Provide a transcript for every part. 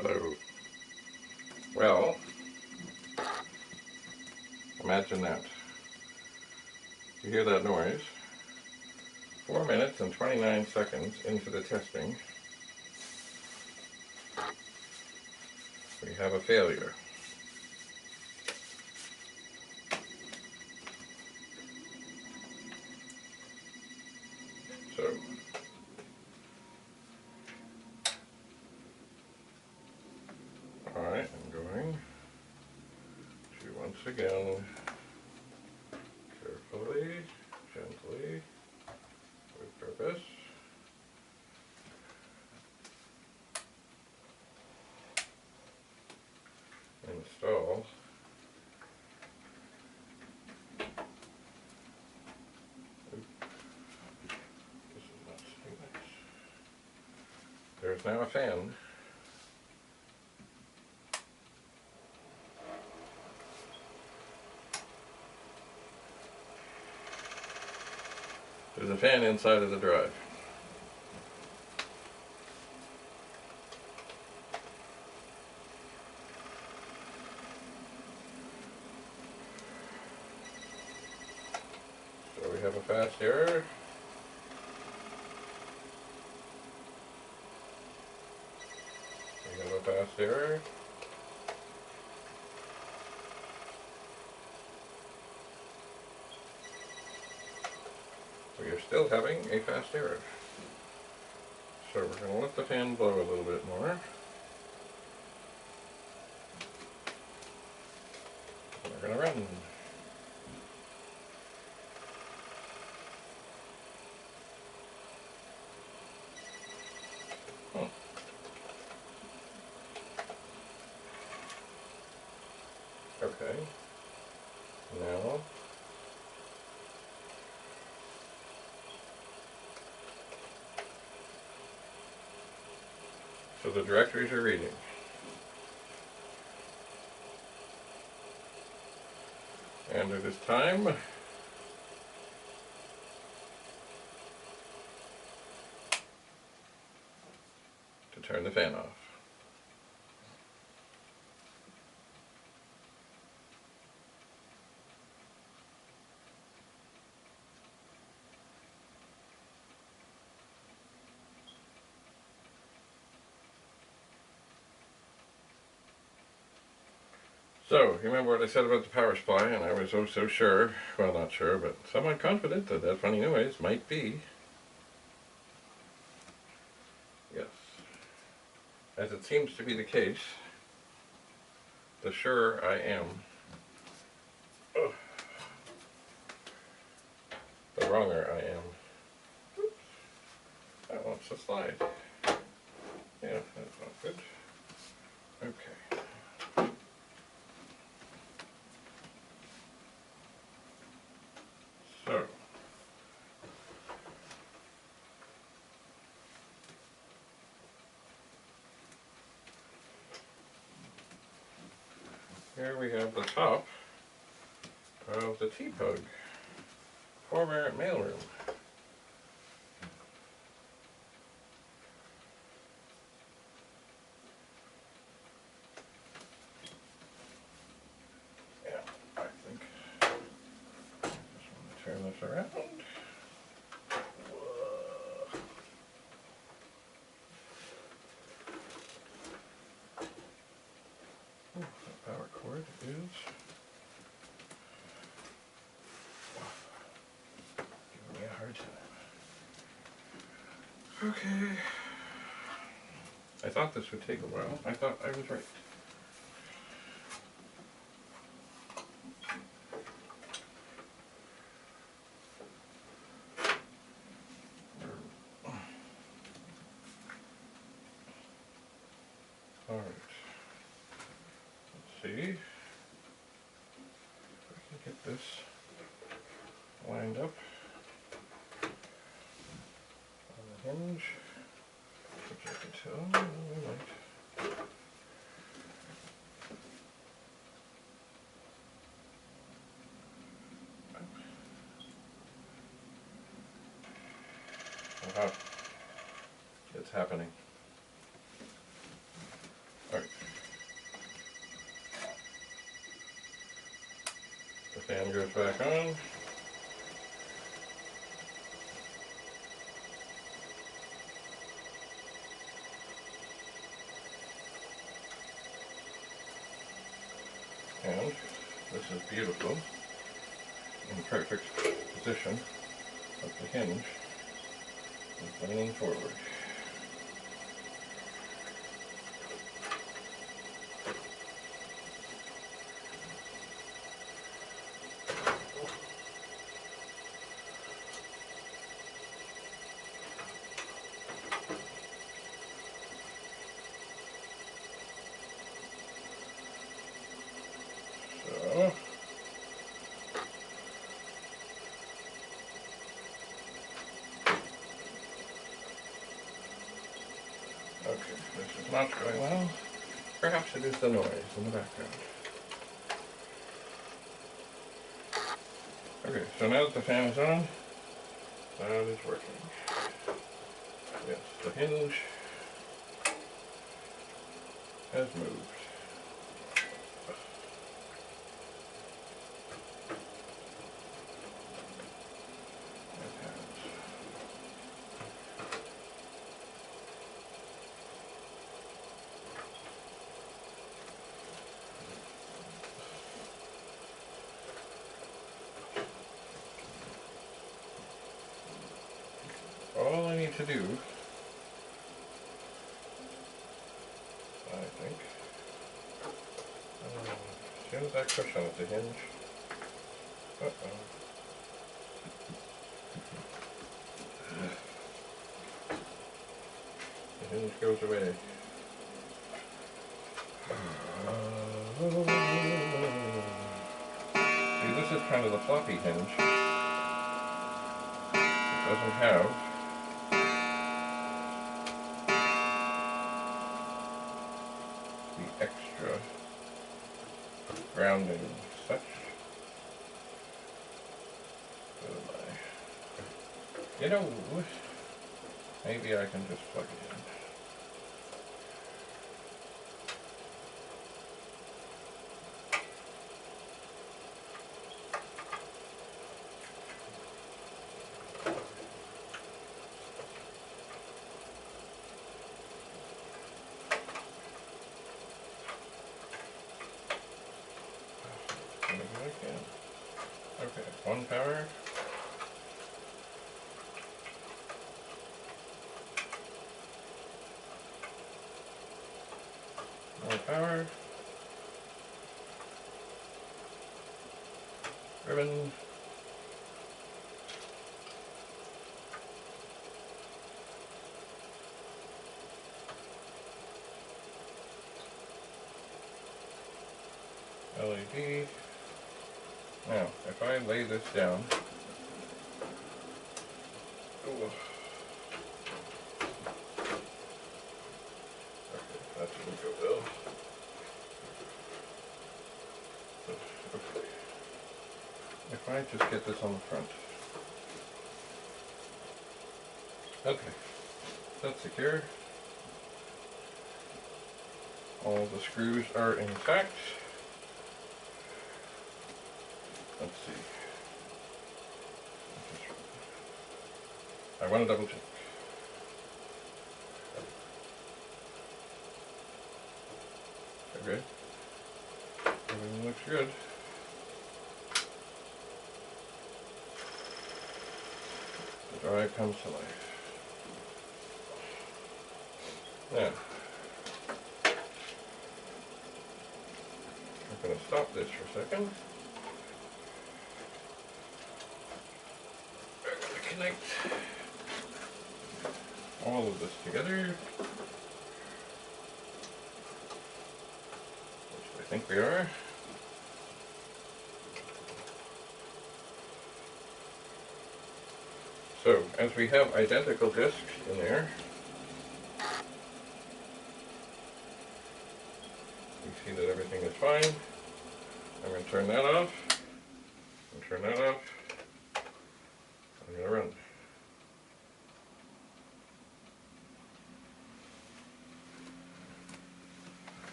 Hello. Well, imagine that. You hear that noise? 4 minutes and 29 seconds into the testing, we have a failure. So, alright, I'm going to once again, carefully, gently, with purpose, install this is not sitting nice. There's now a fan. There's a fan inside of the drive. So we have a fast error. We have a fast error. We are still having a fast error. So we're going to let the fan blow a little bit more. We're going to run. Okay. Now, so the directories are reading. And it is time to turn the fan off. So, you remember what I said about the power supply, and I was oh so sure, well not sure, but somewhat confident that that funny noise might be, yes, as it seems to be the case, the surer I am, the wronger I am. Oops, that wants to slide. Yeah, that's not good. Okay. So, here we have the top of the T-Pug, former mailroom. Yeah, I think I just want to turn this around. The power cord is giving me a hard time. Okay. I thought this would take a while. I thought I was right. Alright. Let's see if I can get this lined up on the hinge, which I can tell we might. Aha. It's happening. Fan goes back on. And this is beautiful, in perfect position of the hinge, is leaning forward. So, okay, this is not going well. Perhaps it is the noise in the background. Okay, so now that the fan is on, that is working. Yes, the hinge has moved. It has. All I need to do, I think, as soon as I push on it, the hinge, the hinge goes away. See, this is kind of the floppy hinge. It doesn't have the extra grounding such. You know, maybe I can just plug it in. Maybe I can. Okay, one power. More power. Ribbon. LED. Now, if I lay this down, ooh. Okay, that didn't go well. Okay. If I just get this on the front. Okay, that's secure. All the screws are intact. Let's see. I want to double check. Okay. Everything looks good. The drive comes to life. Now, I'm going to stop this for a second. I'm going to connect all of this together, which I think we are. So, as we have identical discs in there, we see that everything is fine. I'm going to turn that off, and turn that off. I'm going to run.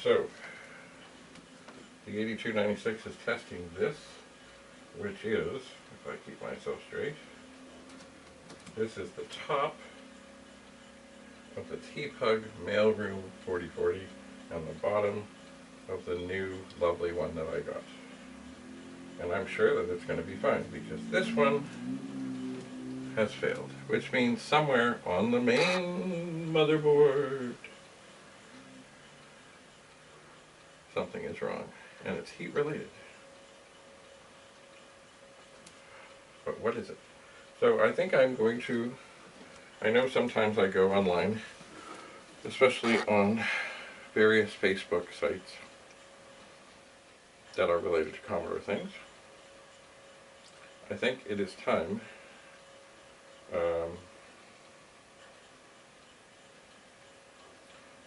So, the 8296 is testing this, which is, if I keep myself straight, this is the top of the T-Pug Mailroom 4040 and the bottom of the new lovely one that I got. And I'm sure that it's going to be fine because this one has failed, which means somewhere on the main motherboard something is wrong, and it's heat related. But what is it? So I think I'm going to, I know sometimes I go online, especially on various Facebook sites that are related to Commodore things. I think it is time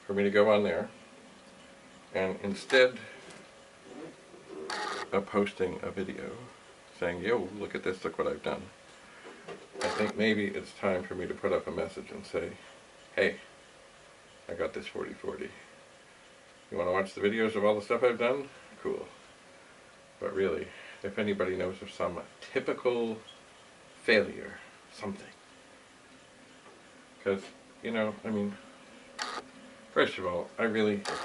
for me to go on there, and instead of posting a video saying, yo, look at this, look what I've done, I think maybe it's time for me to put up a message and say, hey, I got this 4040. You want to watch the videos of all the stuff I've done? Cool. But really, if anybody knows of some typical failure, something. Because, you know, I mean, first of all,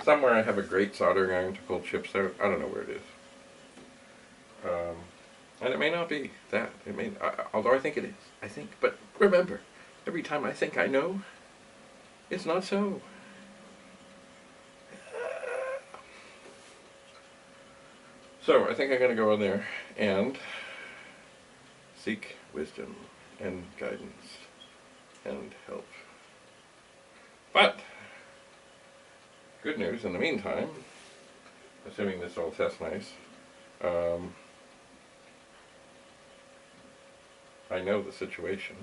somewhere I have a great soldering iron to pull chips out. I don't know where it is. And it may not be that. It may, although I think it is. I think, but remember, every time I think I know, it's not so. So I think I'm going to go in there and seek wisdom and guidance and help. But good news, in the meantime, assuming this all tests nice, I know the situation,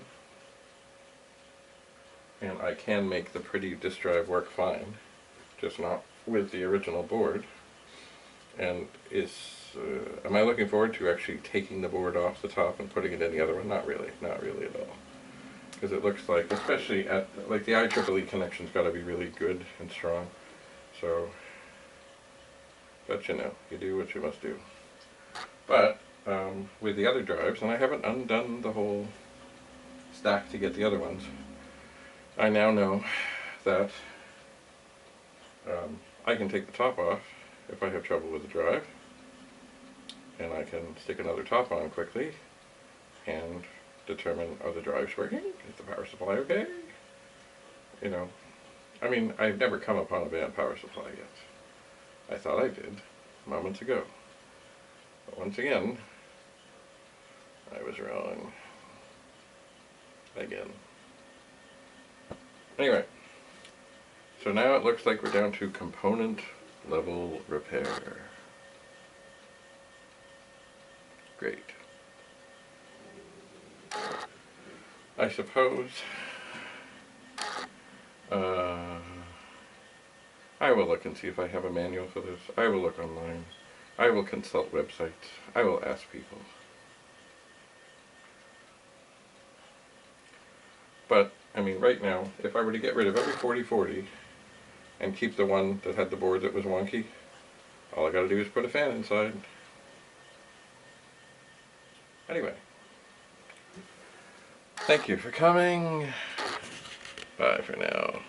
and I can make the pretty disk drive work fine, just not with the original board. And am I looking forward to actually taking the board off the top and putting it in the other one? Not really at all. Because it looks like, especially at, like, the ieee-ieee connection's got to be really good and strong. So, but you know, you do what you must do. But with the other drives, and I haven't undone the whole stack to get the other ones, I now know that I can take the top off if I have trouble with the drive, and I can stick another top on quickly and determine, are the drives working? Is the power supply okay? You know, I mean, I've never come upon a bad power supply yet. I thought I did moments ago. But once again, I was wrong. Again. Anyway, so now it looks like we're down to component level repair. Great. I suppose I will look and see if I have a manual for this. I will look online. I will consult websites. I will ask people. But, I mean, right now, if I were to get rid of every 4040 and keep the one that had the board that was wonky, all I gotta do is put a fan inside. Anyway. Thank you for coming. Bye for now.